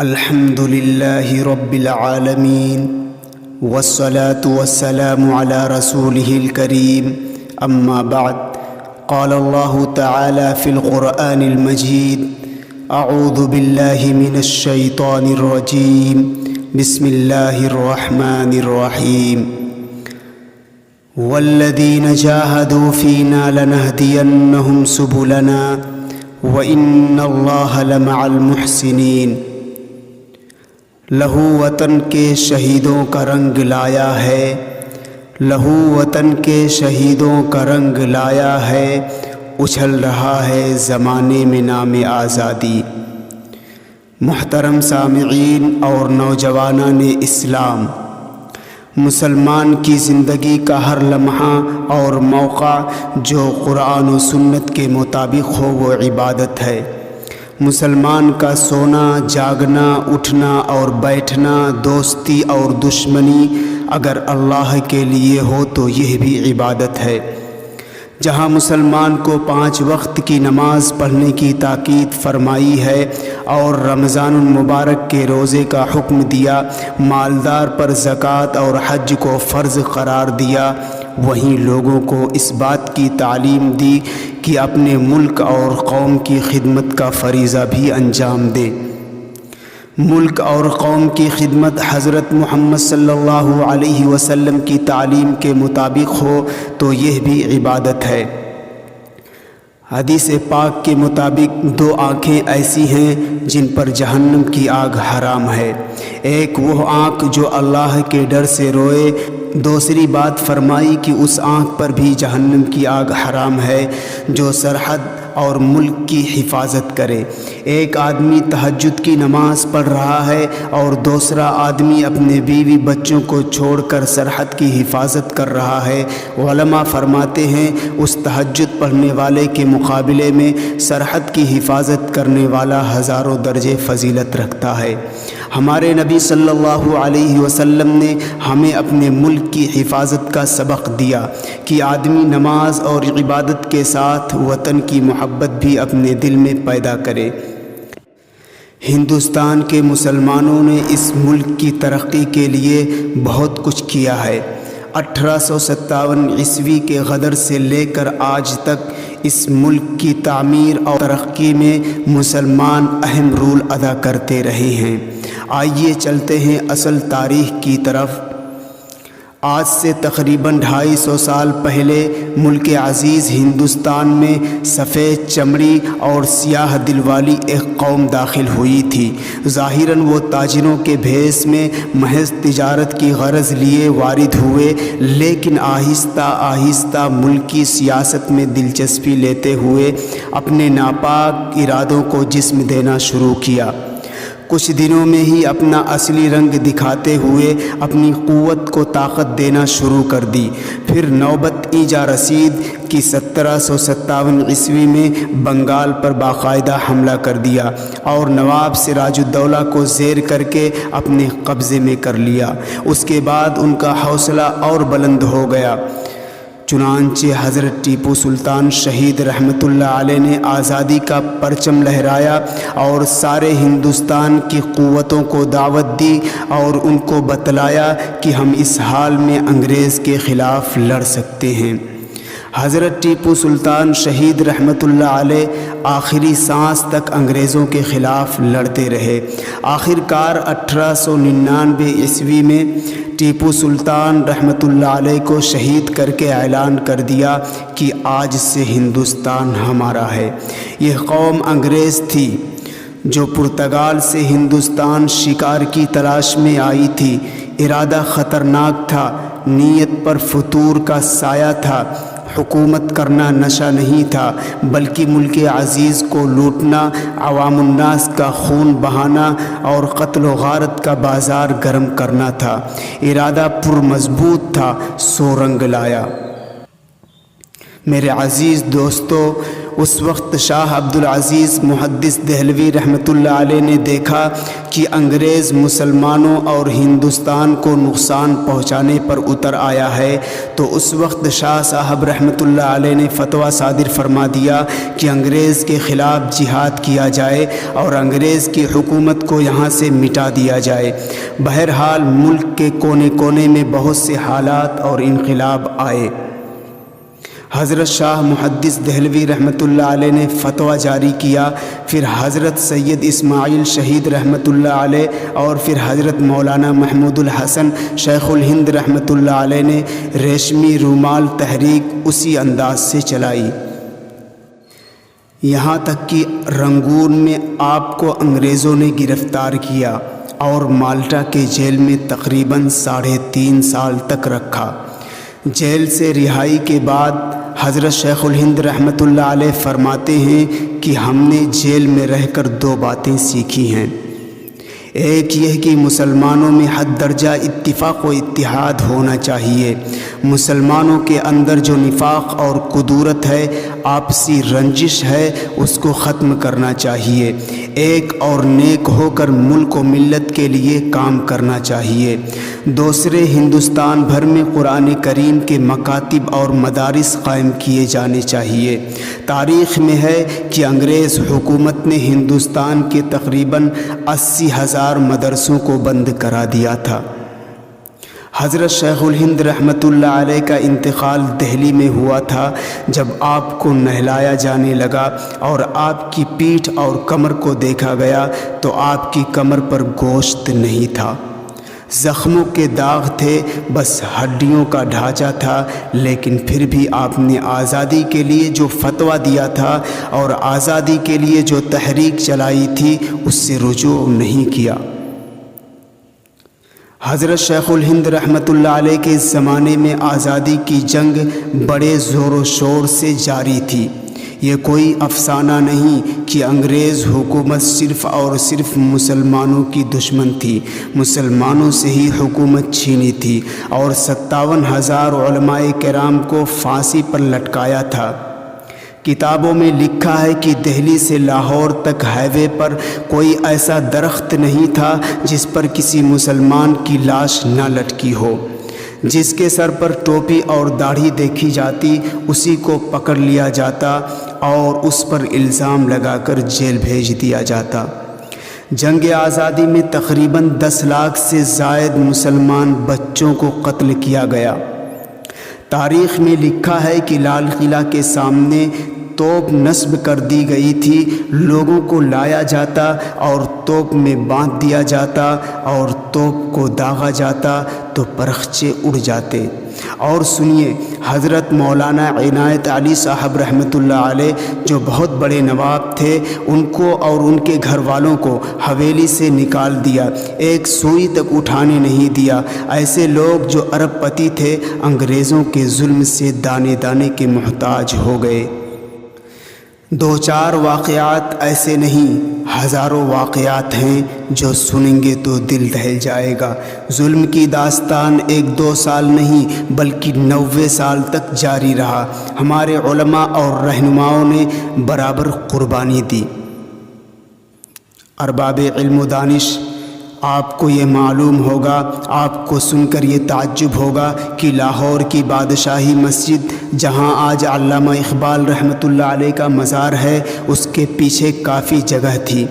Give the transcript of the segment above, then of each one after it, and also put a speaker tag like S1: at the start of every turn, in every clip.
S1: الحمد لله رب العالمين والصلاة والسلام على رسوله الكريم أما بعد قال الله تعالى في القرآن المجيد أعوذ بالله من الشيطان الرجيم بسم الله الرحمن الرحيم والذين جاهدوا فينا لنهدينهم سبلنا وإن الله لمع المحسنين۔ لہو وطن کے شہیدوں کا رنگ لایا ہے، لہو وطن کے شہیدوں کا رنگ لایا ہے، اچھل رہا ہے زمانے میں نام آزادی۔ محترم سامعین اور نوجوانان اسلام، مسلمان کی زندگی کا ہر لمحہ اور موقع جو قرآن و سنت کے مطابق ہو وہ عبادت ہے۔ مسلمان کا سونا، جاگنا، اٹھنا اور بیٹھنا، دوستی اور دشمنی اگر اللہ کے لیے ہو تو یہ بھی عبادت ہے۔ جہاں مسلمان کو 5 وقت کی نماز پڑھنے کی تاکید فرمائی ہے اور رمضان المبارک کے روزے کا حکم دیا، مالدار پر زکوٰۃ اور حج کو فرض قرار دیا، وہیں لوگوں کو اس بات کی تعلیم دی کہ اپنے ملک اور قوم کی خدمت کا فریضہ بھی انجام دیں۔ ملک اور قوم کی خدمت حضرت محمد صلی اللہ علیہ وسلم کی تعلیم کے مطابق ہو تو یہ بھی عبادت ہے۔ حدیث پاک کے مطابق 2 آنکھیں ایسی ہیں جن پر جہنم کی آگ حرام ہے۔ ایک وہ آنکھ جو اللہ کے ڈر سے روئے، دوسری بات فرمائی کہ اس آنکھ پر بھی جہنم کی آگ حرام ہے جو سرحد اور ملک کی حفاظت کرے۔ ایک آدمی تہجد کی نماز پڑھ رہا ہے اور دوسرا آدمی اپنے بیوی بچوں کو چھوڑ کر سرحد کی حفاظت کر رہا ہے۔ علماء فرماتے ہیں اس تہجد پڑھنے والے کے مقابلے میں سرحد کی حفاظت کرنے والا ہزاروں درجے فضیلت رکھتا ہے۔ ہمارے نبی صلی اللہ علیہ وسلم نے ہمیں اپنے ملک کی حفاظت کا سبق دیا کہ آدمی نماز اور عبادت کے ساتھ وطن کی محبت بھی اپنے دل میں پیدا کرے۔ ہندوستان کے مسلمانوں نے اس ملک کی ترقی کے لیے بہت کچھ کیا ہے۔ 1857 عیسوی کے غدر سے لے کر آج تک اس ملک کی تعمیر اور ترقی میں مسلمان اہم رول ادا کرتے رہے ہیں۔ آئیے چلتے ہیں اصل تاریخ کی طرف۔ آج سے تقریباً 250 سال پہلے ملک عزیز ہندوستان میں سفید چمڑی اور سیاہ دل والی ایک قوم داخل ہوئی تھی۔ ظاہراً وہ تاجروں کے بھیس میں محض تجارت کی غرض لیے وارد ہوئے، لیکن آہستہ آہستہ ملکی سیاست میں دلچسپی لیتے ہوئے اپنے ناپاک ارادوں کو جسم دینا شروع کیا۔ کچھ دنوں میں ہی اپنا اصلی رنگ دکھاتے ہوئے اپنی قوت کو طاقت دینا شروع کر دی۔ پھر نوبت ایجا رسید کہ 1757 عیسوی میں بنگال پر باقاعدہ حملہ کر دیا اور نواب سراج الدولہ کو زیر کر کے اپنے قبضے میں کر لیا۔ اس کے بعد ان کا حوصلہ اور بلند ہو گیا۔ چنانچہ حضرت ٹیپو سلطان شہید رحمۃ اللہ علیہ نے آزادی کا پرچم لہرایا اور سارے ہندوستان کی قوتوں کو دعوت دی اور ان کو بتلایا کہ ہم اس حال میں انگریز کے خلاف لڑ سکتے ہیں۔ حضرت ٹیپو سلطان شہید رحمۃ اللہ علیہ آخری سانس تک انگریزوں کے خلاف لڑتے رہے۔ آخرکار 1899 عیسوی میں ٹیپو سلطان رحمۃ اللہ علیہ کو شہید کر کے اعلان کر دیا کہ آج سے ہندوستان ہمارا ہے۔ یہ قوم انگریز تھی جو پرتگال سے ہندوستان شکار کی تلاش میں آئی تھی۔ ارادہ خطرناک تھا، نیت پر فتور کا سایہ تھا۔ حکومت کرنا نشہ نہیں تھا بلکہ ملک عزیز کو لوٹنا، عوام الناس کا خون بہانا اور قتل و غارت کا بازار گرم کرنا تھا۔ ارادہ پر مضبوط تھا، سو رنگ لایا۔ میرے عزیز دوستو، اس وقت شاہ عبدالعزیز محدث دہلوی رحمۃ اللہ علیہ نے دیکھا کہ انگریز مسلمانوں اور ہندوستان کو نقصان پہنچانے پر اتر آیا ہے، تو اس وقت شاہ صاحب رحمۃ اللہ علیہ نے فتویٰ صادر فرما دیا کہ انگریز کے خلاف جہاد کیا جائے اور انگریز کی حکومت کو یہاں سے مٹا دیا جائے۔ بہرحال ملک کے کونے کونے میں بہت سے حالات اور انقلاب آئے۔ حضرت شاہ محدث دہلوی رحمۃ اللہ علیہ نے فتویٰ جاری کیا، پھر حضرت سید اسماعیل شہید رحمۃ اللہ علیہ اور پھر حضرت مولانا محمود الحسن شیخ الہند رحمۃ اللہ علیہ نے ریشمی رومال تحریک اسی انداز سے چلائی، یہاں تک کہ رنگون میں آپ کو انگریزوں نے گرفتار کیا اور مالٹا کے جیل میں تقریباً 3.5 سال تک رکھا۔ جیل سے رہائی کے بعد حضرت شیخ الہند رحمۃ اللہ علیہ فرماتے ہیں کہ ہم نے جیل میں رہ کر 2 باتیں سیکھی ہیں۔ ایک یہ کہ مسلمانوں میں حد درجہ اتفاق و اتحاد ہونا چاہیے، مسلمانوں کے اندر جو نفاق اور کدورت ہے، آپسی رنجش ہے، اس کو ختم کرنا چاہیے، ایک اور نیک ہو کر ملک و ملت کے لیے کام کرنا چاہیے۔ دوسرے، ہندوستان بھر میں قرآن کریم کے مکاتب اور مدارس قائم کیے جانے چاہیے۔ تاریخ میں ہے کہ انگریز حکومت نے ہندوستان کے تقریباً 80,000 مدرسوں کو بند کرا دیا تھا۔ حضرت شیخ الہند رحمۃ اللہ علیہ کا انتقال دہلی میں ہوا تھا جب آپ کو نہلایا جانے لگا اور آپ کی پیٹھ اور کمر کو دیکھا گیا تو آپ کی کمر پر گوشت نہیں تھا، زخموں کے داغ تھے، بس ہڈیوں کا ڈھانچہ تھا، لیکن پھر بھی آپ نے آزادی کے لیے جو فتویٰ دیا تھا اور آزادی کے لیے جو تحریک چلائی تھی اس سے رجوع نہیں کیا۔ حضرت شیخ الہند رحمۃ اللہ علیہ کے زمانے میں آزادی کی جنگ بڑے زور و شور سے جاری تھی۔ یہ کوئی افسانہ نہیں کہ انگریز حکومت صرف اور صرف مسلمانوں کی دشمن تھی، مسلمانوں سے ہی حکومت چھینی تھی اور 57,000 علماء کرام کو پھانسی پر لٹکایا تھا۔ کتابوں میں لکھا ہے کہ دہلی سے لاہور تک ہائی وے پر کوئی ایسا درخت نہیں تھا جس پر کسی مسلمان کی لاش نہ لٹکی ہو۔ جس کے سر پر ٹوپی اور داڑھی دیکھی جاتی اسی کو پکڑ لیا جاتا اور اس پر الزام لگا کر جیل بھیج دیا جاتا۔ جنگ آزادی میں تقریباً 10 لاکھ سے زائد مسلمان بچوں کو قتل کیا گیا۔ تاریخ میں لکھا ہے کہ لال قلعہ کے سامنے توپ نصب کر دی گئی تھی، لوگوں کو لایا جاتا اور توپ میں باندھ دیا جاتا اور توپ کو داغا جاتا تو پرخچے اڑ جاتے۔ اور سنیے، حضرت مولانا عنایت علی صاحب رحمۃ اللہ علیہ جو بہت بڑے نواب تھے، ان کو اور ان کے گھر والوں کو حویلی سے نکال دیا، ایک سوئی تک اٹھانے نہیں دیا۔ ایسے لوگ جو ارب پتی تھے انگریزوں کے ظلم سے دانے دانے کے محتاج ہو گئے۔ 2-4 واقعات ایسے نہیں، ہزاروں واقعات ہیں جو سنیں گے تو دل دہل جائے گا۔ ظلم کی داستان 1-2 سال نہیں بلکہ 90 سال تک جاری رہا۔ ہمارے علماء اور رہنماؤں نے برابر قربانی دی۔ ارباب علم و دانش، آپ کو یہ معلوم ہوگا، آپ کو سن کر یہ تعجب ہوگا کہ لاہور کی بادشاہی مسجد جہاں آج علامہ اقبال رحمۃ اللہ علیہ کا مزار ہے، اس کے پیچھے کافی جگہ تھی۔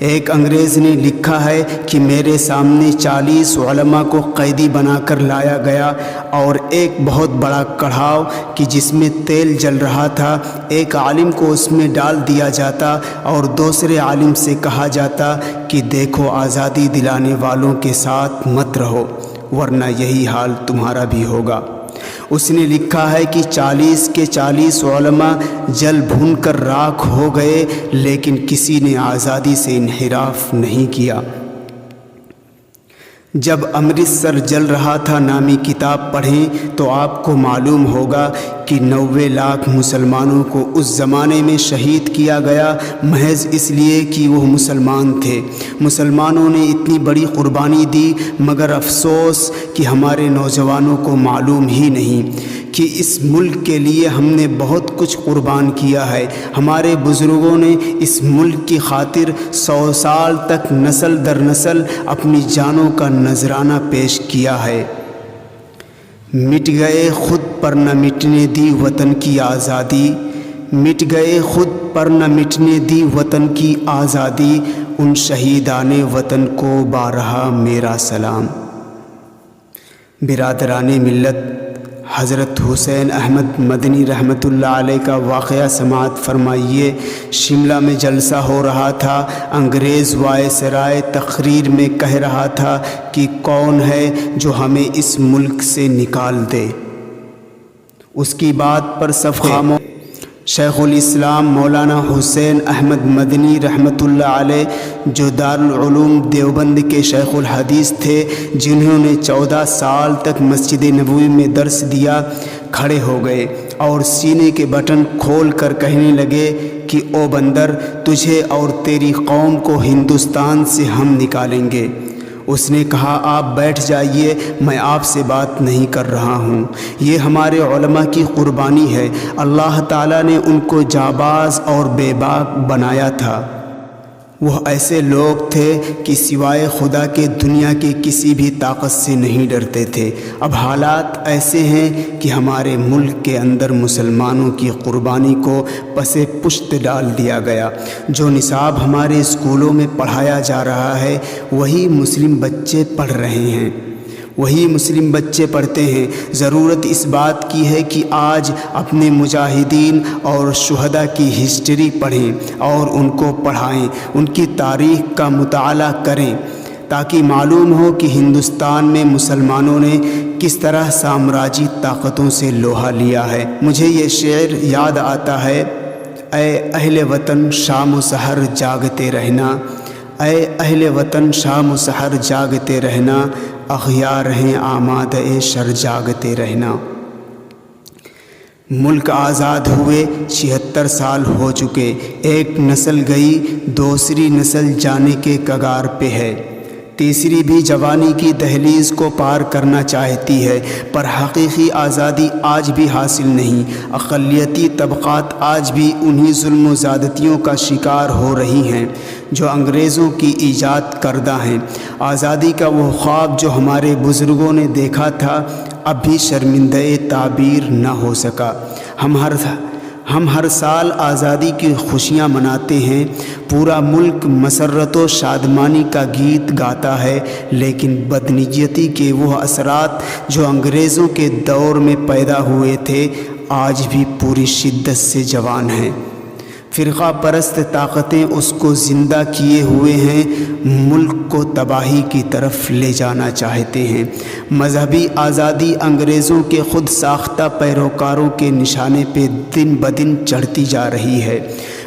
S1: ایک انگریز نے لکھا ہے کہ میرے سامنے 40 علماء کو قیدی بنا کر لایا گیا اور ایک بہت بڑا کڑھاؤ کہ جس میں تیل جل رہا تھا، ایک عالم کو اس میں ڈال دیا جاتا اور دوسرے عالم سے کہا جاتا کہ دیکھو آزادی دلانے والوں کے ساتھ مت رہو ورنہ یہی حال تمہارا بھی ہوگا۔ اس نے لکھا ہے کہ 40 کے 40 علماء جل بھون کر راکھ ہو گئے لیکن کسی نے آزادی سے انحراف نہیں کیا۔ جب امرتسر جل رہا تھا نامی کتاب پڑھیں تو آپ کو معلوم ہوگا کہ 90 لاکھ مسلمانوں کو اس زمانے میں شہید کیا گیا محض اس لیے کہ وہ مسلمان تھے۔ مسلمانوں نے اتنی بڑی قربانی دی، مگر افسوس کہ ہمارے نوجوانوں کو معلوم ہی نہیں کہ اس ملک کے لیے ہم نے بہت کچھ قربان کیا ہے۔ ہمارے بزرگوں نے اس ملک کی خاطر 100 سال تک نسل در نسل اپنی جانوں کا نذرانہ پیش کیا ہے۔ مٹ گئے خود پر نہ مٹنے دی وطن کی آزادی، مٹ گئے خود پر نہ مٹنے دی وطن کی آزادی، ان شہیدان وطن کو بارہا میرا سلام۔ برادران ملت، حضرت حسین احمد مدنی رحمۃ اللہ علیہ کا واقعہ سماعت فرمائیے۔ شملہ میں جلسہ ہو رہا تھا، انگریز وائسرائے تقریر میں کہہ رہا تھا کہ کون ہے جو ہمیں اس ملک سے نکال دے۔ اس کی بات پر سب خاموش۔ شیخ الاسلام مولانا حسین احمد مدنی رحمۃ اللہ علیہ، جو دارالعلوم دیوبند کے شیخ الحدیث تھے، جنہوں نے 14 سال تک مسجد نبوی میں درس دیا، کھڑے ہو گئے اور سینے کے بٹن کھول کر کہنے لگے کہ او بندر، تجھے اور تیری قوم کو ہندوستان سے ہم نکالیں گے۔ اس نے کہا آپ بیٹھ جائیے، میں آپ سے بات نہیں کر رہا ہوں، یہ ہمارے علماء کی قربانی ہے، اللہ تعالیٰ نے ان کو جانباز اور بے باک بنایا تھا۔ وہ ایسے لوگ تھے کہ سوائے خدا کے دنیا کی کسی بھی طاقت سے نہیں ڈرتے تھے۔ اب حالات ایسے ہیں کہ ہمارے ملک کے اندر مسلمانوں کی قربانی کو پس پشت ڈال دیا گیا۔ جو نصاب ہمارے اسکولوں میں پڑھایا جا رہا ہے وہی مسلم بچے پڑھ رہے ہیں، وہی مسلم بچے پڑھتے ہیں۔ ضرورت اس بات کی ہے کہ آج اپنے مجاہدین اور شہداء کی ہسٹری پڑھیں اور ان کو پڑھائیں، ان کی تاریخ کا مطالعہ کریں، تاکہ معلوم ہو کہ ہندوستان میں مسلمانوں نے کس طرح سامراجی طاقتوں سے لوہا لیا ہے۔ مجھے یہ شعر یاد آتا ہے، اے اہل وطن شام و سحر جاگتے رہنا، اے اہل وطن شام و سحر جاگتے رہنا، اغیار ہیں آمادہ شر جاگتے رہنا۔ ملک آزاد ہوئے 76 سال ہو چکے، ایک نسل گئی، دوسری نسل جانے کے کگار پہ ہے، تیسری بھی جوانی کی دہلیز کو پار کرنا چاہتی ہے، پر حقیقی آزادی آج بھی حاصل نہیں۔ اقلیتی طبقات آج بھی انہی ظلم و زیادتیوں کا شکار ہو رہی ہیں جو انگریزوں کی ایجاد کردہ ہیں۔ آزادی کا وہ خواب جو ہمارے بزرگوں نے دیکھا تھا اب بھی شرمندہ تعبیر نہ ہو سکا۔ ہم ہر سال آزادی کی خوشیاں مناتے ہیں، پورا ملک مسرت و شادمانی کا گیت گاتا ہے، لیکن بدنیتی کے وہ اثرات جو انگریزوں کے دور میں پیدا ہوئے تھے آج بھی پوری شدت سے جوان ہیں۔ فرقہ پرست طاقتیں اس کو زندہ کیے ہوئے ہیں، ملک کو تباہی کی طرف لے جانا چاہتے ہیں۔ مذہبی آزادی انگریزوں کے خود ساختہ پیروکاروں کے نشانے پہ دن بدن چڑھتی جا رہی ہے۔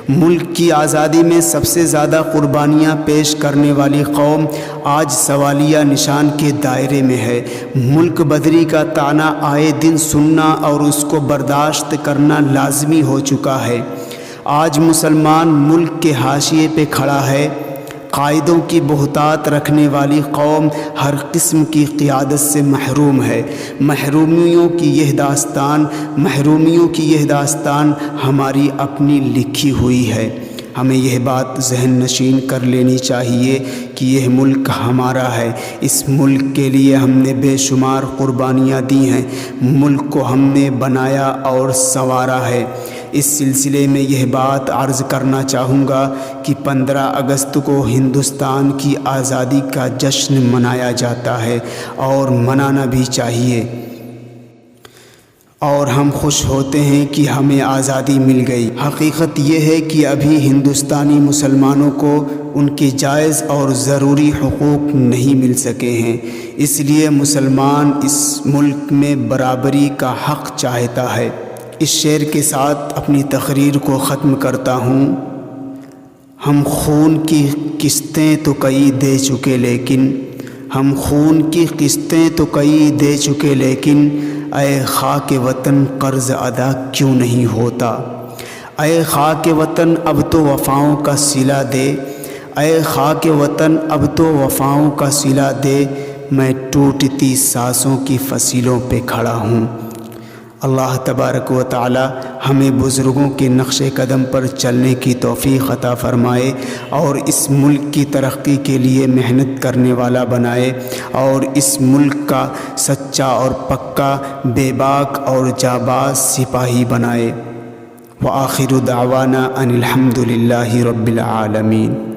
S1: ملک کی آزادی میں سب سے زیادہ قربانیاں پیش کرنے والی قوم آج سوالیہ نشان کے دائرے میں ہے۔ ملک بدری کا طعنہ آئے دن سننا اور اس کو برداشت کرنا لازمی ہو چکا ہے۔ آج مسلمان ملک کے حاشیے پہ کھڑا ہے۔ قائدوں کی بہتات رکھنے والی قوم ہر قسم کی قیادت سے محروم ہے۔ محرومیوں کی یہ داستان ہماری اپنی لکھی ہوئی ہے۔ ہمیں یہ بات ذہن نشین کر لینی چاہیے کہ یہ ملک ہمارا ہے، اس ملک کے لیے ہم نے بے شمار قربانیاں دی ہیں، ملک کو ہم نے بنایا اور سنوارا ہے۔ اس سلسلے میں یہ بات عرض کرنا چاہوں گا کہ 15 اگست کو ہندوستان کی آزادی کا جشن منایا جاتا ہے اور منانا بھی چاہیے، اور ہم خوش ہوتے ہیں کہ ہمیں آزادی مل گئی۔ حقیقت یہ ہے کہ ابھی ہندوستانی مسلمانوں کو ان کے جائز اور ضروری حقوق نہیں مل سکے ہیں، اس لیے مسلمان اس ملک میں برابری کا حق چاہتا ہے۔ اس شعر کے ساتھ اپنی تقریر کو ختم کرتا ہوں۔ ہم خون کی قسطیں تو کئی دے چکے لیکن اے خاک وطن قرض ادا کیوں نہیں ہوتا؟ اے خاک وطن اب تو وفاؤں کا صلہ دے، اے خاک وطن اب تو وفاؤں کا صلہ دے، میں ٹوٹتی سانسوں کی فصیلوں پہ کھڑا ہوں۔ اللہ تبارک و تعالی ہمیں بزرگوں کے نقش قدم پر چلنے کی توفیق عطا فرمائے اور اس ملک کی ترقی کے لیے محنت کرنے والا بنائے اور اس ملک کا سچا اور پکا بے باک اور جانباز سپاہی بنائے۔ وآخر دعوانا ان الحمد للہ رب العالمین۔